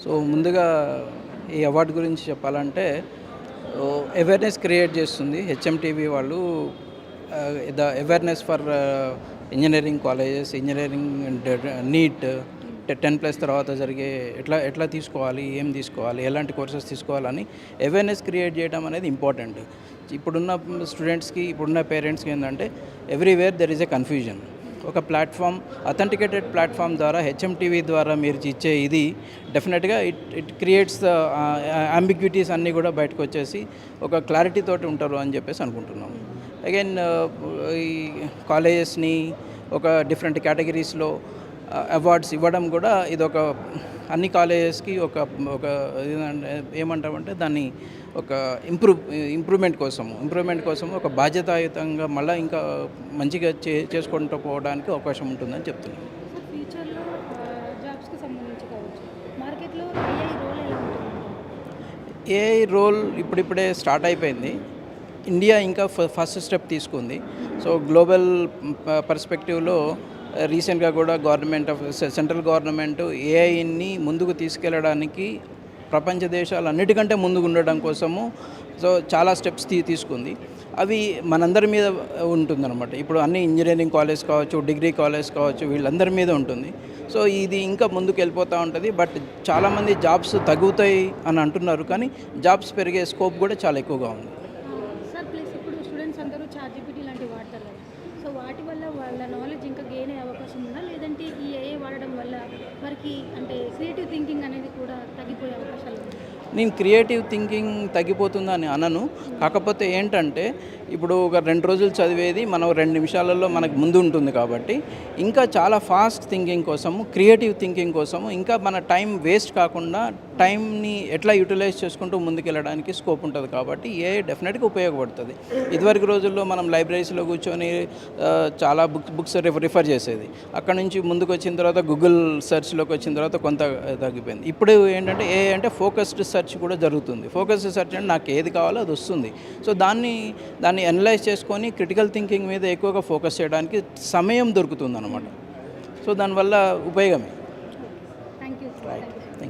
So ముందుగా ఈ award గురించి చెప్పాలంటే అవేర్నెస్ క్రియేట్ చేస్తుంది హెచ్ఎంటీవీ వాళ్ళు. The awareness for engineering colleges, engineering and NEET 10+ తర్వాత జరిగే ఎట్లా ఎట్లా తీసుకోవాలి, ఏం తీసుకోవాలి, ఎలాంటి కోర్సెస్ తీసుకోవాలని అవేర్నెస్ క్రియేట్ చేయడం అనేది ఇంపార్టెంట్. ఇప్పుడున్న స్టూడెంట్స్కి, ఇప్పుడున్న పేరెంట్స్కి ఏంటంటే everywhere there is a confusion. ఒక ప్లాట్ఫామ్, అథెంటికేటెడ్ ప్లాట్ఫామ్ ద్వారా, హెచ్ఎంటీవీ ద్వారా మీరు ఇచ్చే ఇది డెఫినెట్గా ఇట్ క్రియేట్స్ ద అంబిగ్విటీస్ అన్నీ కూడా బయటకు వచ్చేసి ఒక క్లారిటీ తోటి ఉంటారు అని చెప్పేసి అనుకుంటున్నాము. అగైన్ ఈ కాలేజెస్ని ఒక డిఫరెంట్ కేటగిరీస్లో అవార్డ్స్ ఇవ్వడం కూడా ఇదొక అన్ని కాలేజెస్కి ఒక ఒక ఏమంటామంటే దాన్ని ఒక ఇంప్రూవ్మెంట్ కోసము ఒక బాధ్యతాయుతంగా మళ్ళీ ఇంకా మంచిగా చేసుకుంటూ పోవడానికి అవకాశం ఉంటుందని చెప్తున్నాను. ఫ్యూచర్లో జాబ్స్కి సంబంధించి కావచ్చు, మార్కెట్లో ఏఐ రోల్ ఇప్పుడిప్పుడే స్టార్ట్ అయిపోయింది. ఇండియా ఇంకా ఫస్ట్ స్టెప్ తీసుకుంది. సో గ్లోబల్ పర్స్పెక్టివ్లో రీసెంట్గా కూడా సెంట్రల్ గవర్నమెంట్ ఏఐని ముందుకు తీసుకెళ్ళడానికి ప్రపంచ దేశాలు అన్నిటికంటే ముందుకు ఉండడం కోసము సో చాలా స్టెప్స్ తీసుకుంది. అవి మనందరి మీద ఉంటుందన్నమాట. ఇప్పుడు అన్ని ఇంజనీరింగ్ కాలేజ్ కావచ్చు, డిగ్రీ కాలేజ్ కావచ్చు, వీళ్ళందరి మీద ఉంటుంది. సో ఇది ఇంకా ముందుకు వెళ్ళిపోతూ ఉంటుంది. బట్ చాలామంది జాబ్స్ తగ్గుతాయి అని అంటున్నారు, కానీ జాబ్స్ పెరిగే స్కోప్ కూడా చాలా ఎక్కువగా ఉంది. సార్ ప్లస్ ఇప్పుడు స్టూడెంట్స్ అందరూ చాట్‌జిపిటీ లాంటివి వాడతారు కదా, సో వాటి వల్ల వాళ్ళ నాలెడ్జ్ ఇంకా గెయిన్ అయ్యే అవకాశం ఉందా, లేదంటే ఈ ఏఐ వాడడం వల్ల వారికి అంటే క్రియేటివ్ థింకింగ్ అనేది కూడా తగ్గిపోయే అవకాశాలు ఉన్నాయి? నేను క్రియేటివ్ థింకింగ్ తగ్గిపోతుందని అనను. కాకపోతే ఏంటంటే ఇప్పుడు ఒక 2 రోజులు చదివేది మనం 2 నిమిషాలలో మనకు ముందు ఉంటుంది కాబట్టి ఇంకా చాలా ఫాస్ట్ థింకింగ్ కోసము, క్రియేటివ్ థింకింగ్ కోసము ఇంకా మన టైం వేస్ట్ కాకుండా టైంని ఎట్లా యూటిలైజ్ చేసుకుంటూ ముందుకెళ్ళడానికి స్కోప్ ఉంటుంది. కాబట్టి ఏ డెఫినెట్గా ఉపయోగపడుతుంది. ఇదివరకు రోజుల్లో మనం లైబ్రరీస్లో కూర్చొని చాలా బుక్స్ రిఫర్ చేసేది. అక్కడ నుంచి ముందుకు వచ్చిన తర్వాత గూగుల్ సెర్చ్లోకి వచ్చిన తర్వాత కొంత తగ్గిపోయింది. ఇప్పుడు ఏంటంటే ఏ అంటే ఫోకస్డ్ సెర్చ్ కూడా జరుగుతుంది. ఫోకస్డ్ సెర్చ్ అంటే నాకు ఏది కావాలో అది వస్తుంది. సో దాన్ని అనలైజ్ చేసుకొని క్రిటికల్ థింకింగ్ మీద ఎక్కువగా ఫోకస్ చేయడానికి సమయం దొరుకుతుంది అన్నమాట. సో దానివల్ల ఉపయోగమే. Thank you. రైట్.